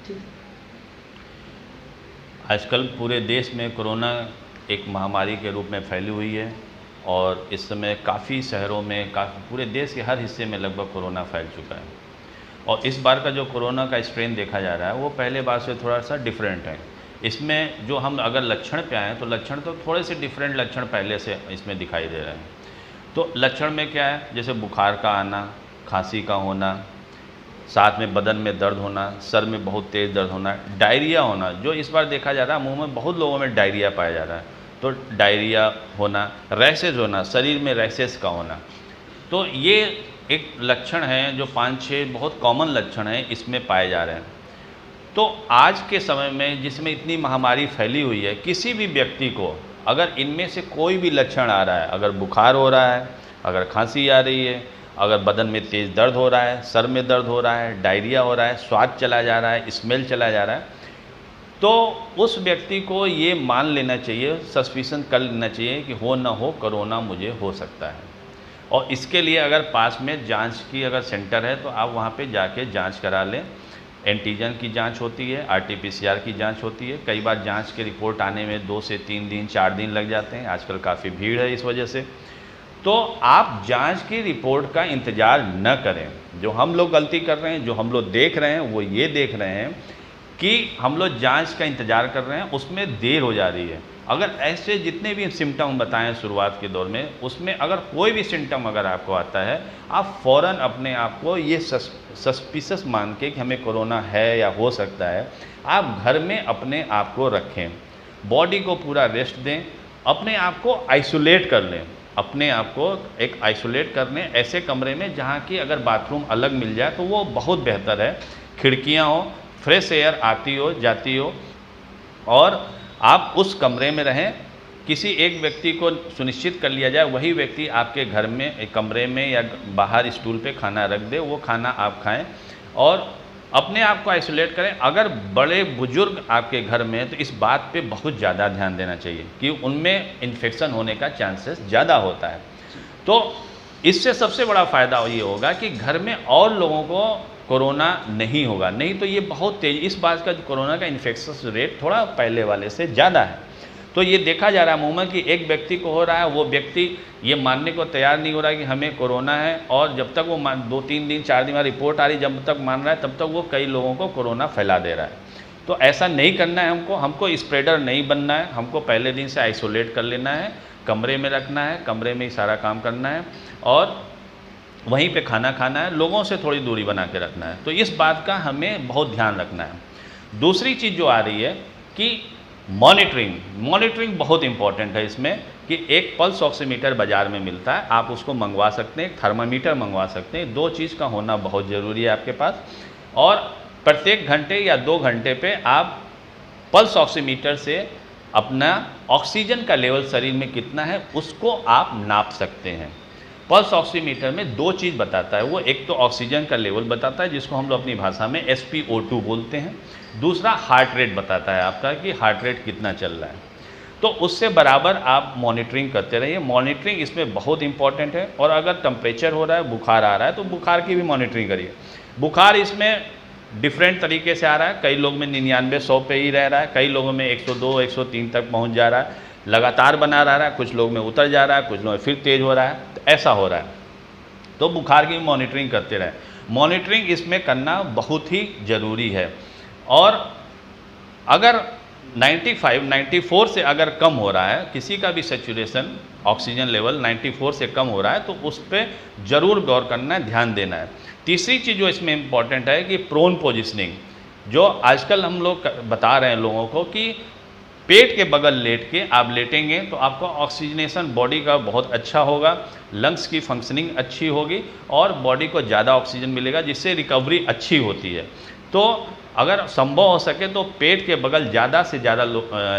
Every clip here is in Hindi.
ठीक। आजकल पूरे देश में कोरोना एक महामारी के रूप में फैली हुई है और इस समय काफ़ी शहरों में पूरे देश के हर हिस्से में लगभग कोरोना फैल चुका है। और इस बार का जो कोरोना का स्ट्रेन देखा जा रहा है वो पहले बार से थोड़ा सा डिफरेंट है। इसमें जो हम अगर लक्षण पे आएँ तो लक्षण तो थोड़े से डिफरेंट लक्षण पहले से इसमें दिखाई दे रहे हैं। तो लक्षण में क्या है, जैसे बुखार का आना, खांसी का होना, साथ में बदन में दर्द होना, सर में बहुत तेज़ दर्द होना, डायरिया होना। जो इस बार देखा जा रहा है मुंह में बहुत लोगों में डायरिया पाया जा रहा है, तो डायरिया होना, रैशेज होना, शरीर में रैशेज का होना। तो ये एक लक्षण है जो 5-6 बहुत कॉमन लक्षण हैं इसमें पाए जा रहे हैं। तो आज के समय में जिसमें इतनी महामारी फैली हुई है, किसी भी व्यक्ति को अगर इनमें से कोई भी लक्षण आ रहा है, अगर बुखार हो रहा है, अगर खांसी आ रही है, अगर बदन में तेज़ दर्द हो रहा है, सर में दर्द हो रहा है, डायरिया हो रहा है, स्वाद चला जा रहा है, स्मेल चला जा रहा है, तो उस व्यक्ति को ये मान लेना चाहिए, सस्पिशन कर लेना चाहिए कि हो ना हो कोरोना मुझे हो सकता है। और इसके लिए अगर पास में जांच की अगर सेंटर है तो आप वहाँ पे जाके जांच करा लें। एंटीजन की जांच होती है, आरटीपीसीआर की जांच होती है। कई बार जांच की रिपोर्ट आने में 2 से 3 दिन 4 दिन लग जाते हैं, आजकल काफ़ी भीड़ है इस वजह से। तो आप जांच की रिपोर्ट का इंतज़ार न करें। जो हम लोग गलती कर रहे हैं, जो हम लोग देख रहे हैं, वो ये देख रहे हैं कि हम लोग जांच का इंतज़ार कर रहे हैं, उसमें देर हो जा रही है। अगर ऐसे जितने भी सिम्टम बताएं शुरुआत के दौर में, उसमें अगर कोई भी सिम्टम अगर आपको आता है, आप फ़ौरन अपने आप को ये सस्पिशस मान के कि हमें कोरोना है या हो सकता है, आप घर में अपने आप को रखें, बॉडी को पूरा रेस्ट दें, अपने आप को आइसोलेट कर लें। अपने आप को एक आइसोलेट करने ऐसे कमरे में जहाँ की अगर बाथरूम अलग मिल जाए तो वो बहुत बेहतर है। खिड़कियाँ हो, फ्रेश एयर आती हो जाती हो, और आप उस कमरे में रहें। किसी एक व्यक्ति को सुनिश्चित कर लिया जाए, वही व्यक्ति आपके घर में एक कमरे में या बाहर स्टूल पे खाना रख दे, वो खाना आप खाएं और अपने आप को आइसोलेट करें। अगर बड़े बुजुर्ग आपके घर में हैं तो इस बात पे बहुत ज़्यादा ध्यान देना चाहिए कि उनमें इन्फेक्शन होने का चांसेस ज़्यादा होता है। तो इससे सबसे बड़ा फ़ायदा ये होगा कि घर में और लोगों को कोरोना नहीं होगा। नहीं तो ये बहुत तेज़, इस बात का कोरोना का इन्फेक्शन रेट थोड़ा पहले वाले से ज़्यादा है। तो ये देखा जा रहा है मुंह में कि एक व्यक्ति को हो रहा है, वो व्यक्ति ये मानने को तैयार नहीं हो रहा है कि हमें कोरोना है, और जब तक वो 2-3 दिन 4 दिन बाद रिपोर्ट आ रही, जब तक मान रहा है तब तक वो कई लोगों को कोरोना फैला दे रहा है। तो ऐसा नहीं करना है हमको स्प्रेडर नहीं बनना है। हमको पहले दिन से आइसोलेट कर लेना है, कमरे में रखना है, कमरे में ही सारा काम करना है और वहीं पे खाना खाना है, लोगों से थोड़ी दूरी बना के रखना है। तो इस बात का हमें बहुत ध्यान रखना है। दूसरी चीज़ जो आ रही है कि मॉनिटरिंग बहुत इंपॉर्टेंट है इसमें, कि एक पल्स ऑक्सीमीटर बाज़ार में मिलता है, आप उसको मंगवा सकते हैं, एक थर्मामीटर मंगवा सकते हैं। 2 चीज़ का होना बहुत ज़रूरी है आपके पास। और प्रत्येक घंटे या 2 घंटे पे आप पल्स ऑक्सीमीटर से अपना ऑक्सीजन का लेवल शरीर में कितना है उसको आप नाप सकते हैं। पल्स ऑक्सीमीटर में 2 चीज़ बताता है वो, एक तो ऑक्सीजन का लेवल बताता है जिसको हम लोग अपनी भाषा में SpO2 बोलते हैं, दूसरा हार्ट रेट बताता है आपका कि हार्ट रेट कितना चल रहा है। तो उससे बराबर आप मॉनिटरिंग करते रहिए। मॉनिटरिंग इसमें बहुत इंपॉर्टेंट है। और अगर टेम्परेचर हो रहा है, बुखार आ रहा है, तो बुखार की भी मॉनिटरिंग करिए। बुखार इसमें डिफरेंट तरीके से आ रहा है, कई लोग में 99-100 पे ही रह रहा है, कई लोगों में 102-103 तक पहुंच जा रहा है, लगातार बना रहा है, कुछ लोग में उतर जा रहा है, कुछ लोग में फिर तेज़ हो रहा है, तो ऐसा हो रहा है। तो बुखार की मॉनिटरिंग करते रहें। मॉनिटरिंग इसमें करना बहुत ही ज़रूरी है। और अगर 94 से अगर कम हो रहा है, किसी का भी सेचुरेशन ऑक्सीजन लेवल 94 से कम हो रहा है, तो उस पर ज़रूर गौर करना है, ध्यान देना है। तीसरी चीज़ जो इसमें इम्पॉर्टेंट है कि प्रोन पोजिशनिंग, जो आजकल हम लोग बता रहे हैं लोगों को कि पेट के बगल लेट के आप लेटेंगे तो आपका ऑक्सीजनेशन बॉडी का बहुत अच्छा होगा, लंग्स की फंक्शनिंग अच्छी होगी और बॉडी को ज़्यादा ऑक्सीजन मिलेगा, जिससे रिकवरी अच्छी होती है। तो अगर संभव हो सके तो पेट के बगल ज़्यादा से ज़्यादा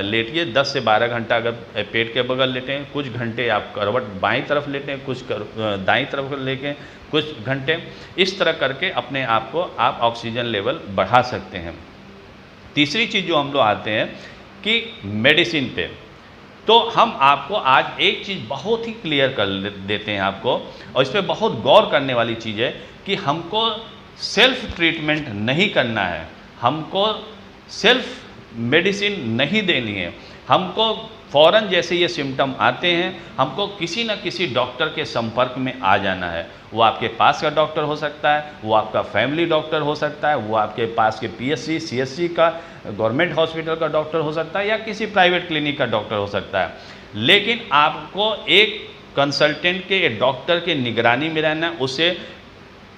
लेटिए। 10 से 12 घंटा अगर पेट के बगल लेटें, कुछ घंटे आप करवट बाईं तरफ लेटें, कुछ दाईं तरफ लेके कुछ घंटे, इस तरह करके अपने आप को आप ऑक्सीजन लेवल बढ़ा सकते हैं। तीसरी चीज़ जो हम लोग आते हैं कि मेडिसिन पे, तो हम आपको आज एक चीज़ बहुत ही क्लियर कर देते हैं आपको, और इस पर बहुत गौर करने वाली चीज़ है कि हमको सेल्फ ट्रीटमेंट नहीं करना है। हमको सेल्फ मेडिसिन नहीं देनी है। हमको फ़ौरन जैसे ये सिम्टम आते हैं, हमको किसी न किसी डॉक्टर के संपर्क में आ जाना है। वो आपके पास का डॉक्टर हो सकता है, वो आपका फैमिली डॉक्टर हो सकता है, वो आपके पास के पीएचसी सीएचसी का गवर्नमेंट हॉस्पिटल का डॉक्टर हो सकता है, या किसी प्राइवेट क्लिनिक का डॉक्टर हो सकता है। लेकिन आपको एक कंसल्टेंट के, एक डॉक्टर के निगरानी में रहना है, उसे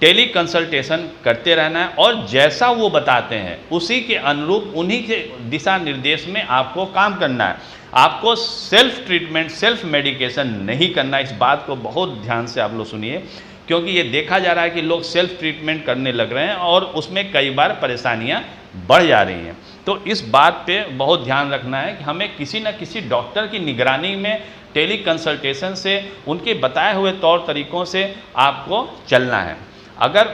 टेली कंसल्टेशन करते रहना है, और जैसा वो बताते हैं उसी के अनुरूप, उन्हीं के दिशा निर्देश में आपको काम करना है। आपको सेल्फ ट्रीटमेंट, सेल्फ मेडिकेशन नहीं करना। इस बात को बहुत ध्यान से आप लोग सुनिए, क्योंकि ये देखा जा रहा है कि लोग सेल्फ ट्रीटमेंट करने लग रहे हैं और उसमें कई बार परेशानियां बढ़ जा रही हैं। तो इस बात पे बहुत ध्यान रखना है कि हमें किसी न किसी डॉक्टर की निगरानी में टेली कंसल्टेशन से, उनके बताए हुए तौर तरीक़ों से आपको चलना है। अगर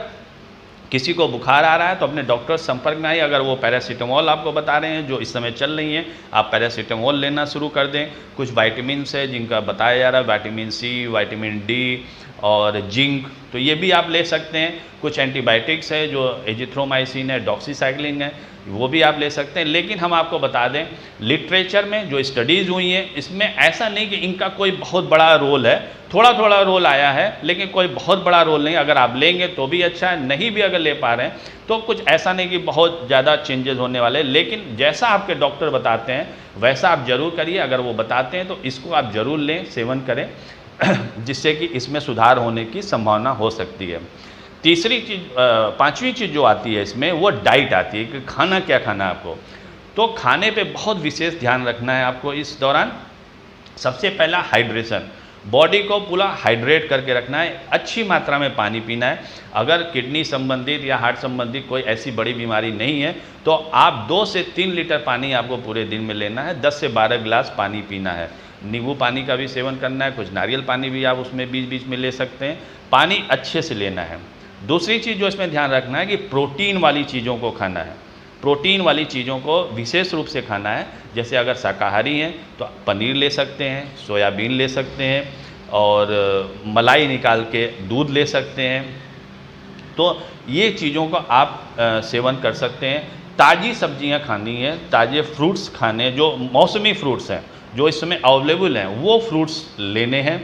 किसी को बुखार आ रहा है तो अपने डॉक्टर संपर्क में आइए। अगर वो पैरासीटामोल आपको बता रहे हैं जो इस समय चल रही हैं, आप पैरासीटामोल लेना शुरू कर दें। कुछ विटामिन है जिनका बताया जा रहा है, विटामिन सी, विटामिन डी और जिंक, तो ये भी आप ले सकते हैं। कुछ एंटीबायोटिक्स है जो एजिथ्रोमाइसिन है, डॉक्सीसाइक्लिन है, वो भी आप ले सकते हैं। लेकिन हम आपको बता दें, लिटरेचर में जो स्टडीज़ हुई हैं इसमें ऐसा नहीं कि इनका कोई बहुत बड़ा रोल है, थोड़ा थोड़ा रोल आया है, लेकिन कोई बहुत बड़ा रोल नहीं। अगर आप लेंगे तो भी अच्छा है, नहीं भी अगर ले पा रहे हैं तो कुछ ऐसा नहीं कि बहुत ज़्यादा चेंजेस होने वाले। लेकिन जैसा आपके डॉक्टर बताते हैं वैसा आप ज़रूर करिए। अगर वो बताते हैं तो इसको आप ज़रूर लें, सेवन करें, जिससे कि इसमें सुधार होने की संभावना हो सकती है। तीसरी चीज़, पांचवी चीज़ जो आती है इसमें, वो डाइट आती है कि खाना क्या खाना है आपको। तो खाने पे बहुत विशेष ध्यान रखना है आपको इस दौरान। सबसे पहला हाइड्रेशन, बॉडी को पूरा हाइड्रेट करके रखना है, अच्छी मात्रा में पानी पीना है। अगर किडनी संबंधित या हार्ट संबंधित कोई ऐसी बड़ी बीमारी नहीं है तो आप 2 से 3 लीटर पानी आपको पूरे दिन में लेना है, 10 से 12 गिलास पानी पीना है। नींबू पानी का भी सेवन करना है, कुछ नारियल पानी भी आप उसमें बीच बीच में ले सकते हैं। पानी अच्छे से लेना है। दूसरी चीज़ जो इसमें ध्यान रखना है कि प्रोटीन वाली चीज़ों को खाना है। प्रोटीन वाली चीज़ों को विशेष रूप से खाना है। जैसे अगर शाकाहारी हैं तो पनीर ले सकते हैं, सोयाबीन ले सकते हैं, और मलाई निकाल के दूध ले सकते हैं। तो ये चीज़ों को आप सेवन कर सकते हैं। ताज़ी सब्जियां खानी है, ताज़े फ्रूट्स खाने, जो मौसमी फ्रूट्स हैं जो इस समय अवेलेबल हैं वो फ्रूट्स लेने हैं।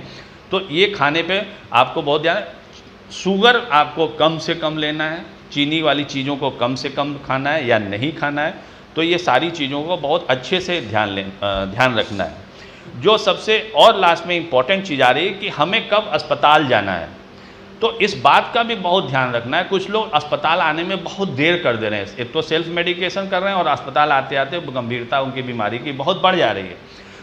तो ये खाने पे आपको बहुत ध्यान, शुगर आपको कम से कम लेना है, चीनी वाली चीज़ों को कम से कम खाना है या नहीं खाना है। तो ये सारी चीज़ों को बहुत अच्छे से ध्यान रखना है। जो सबसे और लास्ट में इम्पॉर्टेंट चीज़ आ रही है कि हमें कब अस्पताल जाना है, तो इस बात का भी बहुत ध्यान रखना है। कुछ लोग अस्पताल आने में बहुत देर कर दे रहे हैं, एक तो सेल्फ मेडिकेशन कर रहे हैं और अस्पताल आते आते गंभीरता उनकी बीमारी की बहुत बढ़ जा रही है।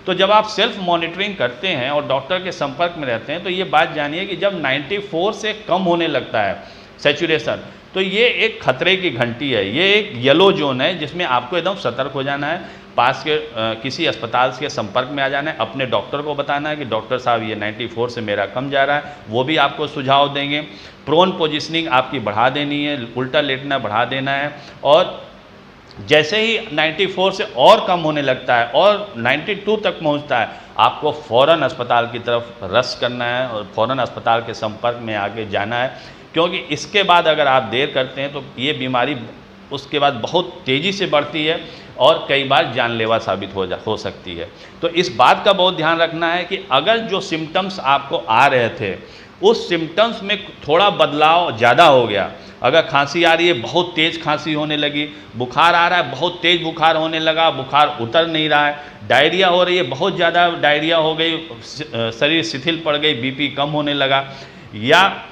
तो जब आप सेल्फ मॉनिटरिंग करते हैं और डॉक्टर के संपर्क में रहते हैं तो ये बात जानिए कि जब 94 से कम होने लगता है सैचुरेशन, तो ये एक खतरे की घंटी है, ये एक येलो जोन है जिसमें आपको एकदम सतर्क हो जाना है। पास के किसी अस्पताल के संपर्क में आ जाना है, अपने डॉक्टर को बताना है कि डॉक्टर साहब ये 94 से मेरा कम जा रहा है, वो भी आपको सुझाव देंगे। प्रोन पोजिशनिंग आपकी बढ़ा देनी है, उल्टा लेटना बढ़ा देना है, और जैसे ही 94 से और कम होने लगता है और 92 तक पहुंचता है, आपको फ़ौरन अस्पताल की तरफ रश करना है और फ़ौरन अस्पताल के संपर्क में आके जाना है। क्योंकि इसके बाद अगर आप देर करते हैं तो ये बीमारी उसके बाद बहुत तेज़ी से बढ़ती है और कई बार जानलेवा साबित हो सकती है। तो इस बात का बहुत ध्यान रखना है कि अगर जो सिम्टम्स आपको आ रहे थे उस सिम्टम्स में थोड़ा बदलाव ज़्यादा हो गया, अगर खांसी आ रही है बहुत तेज़ खांसी होने लगी, बुखार आ रहा है बहुत तेज़ बुखार होने लगा, बुखार उतर नहीं रहा है, डायरिया हो रही है बहुत ज़्यादा डायरिया हो गई, शरीर शिथिल पड़ गई, बीपी कम होने लगा, या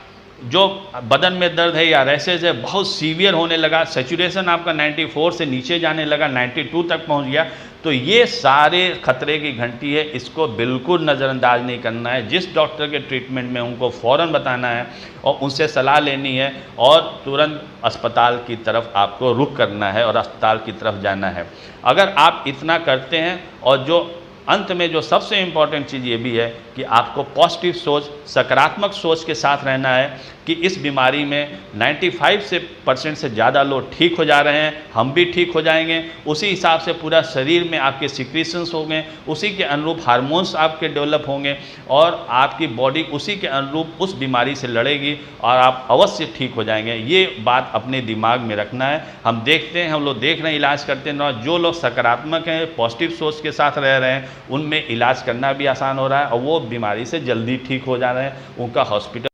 जो बदन में दर्द है या रैसेज है बहुत सीवियर होने लगा, सैचुरेशन आपका 94 से नीचे जाने लगा, 92 तक पहुंच गया, तो ये सारे खतरे की घंटी है। इसको बिल्कुल नज़रअंदाज नहीं करना है। जिस डॉक्टर के ट्रीटमेंट में उनको फ़ौरन बताना है और उनसे सलाह लेनी है और तुरंत अस्पताल की तरफ आपको रुख करना है और अस्पताल की तरफ जाना है। अगर आप इतना करते हैं, और जो अंत में जो सबसे इम्पॉर्टेंट चीज़ ये भी है कि आपको पॉजिटिव सोच, सकारात्मक सोच के साथ रहना है कि इस बीमारी में 95% से ज़्यादा लोग ठीक हो जा रहे हैं, हम भी ठीक हो जाएंगे। उसी हिसाब से पूरा शरीर में आपके सिक्रीशंस होंगे, उसी के अनुरूप हार्मोन्स आपके डेवलप होंगे और आपकी बॉडी उसी के अनुरूप उस बीमारी से लड़ेगी और आप अवश्य ठीक हो जाएंगे। ये बात अपने दिमाग में रखना है। हम देखते हैं, हम लोग देख रहे हैं, इलाज करते हैं ना, जो लोग सकारात्मक हैं, पॉजिटिव सोच के साथ रह रहे हैं, उनमें इलाज करना भी आसान हो रहा है और वो बीमारी से जल्दी ठीक हो जा रहे हैं, उनका हॉस्पिटल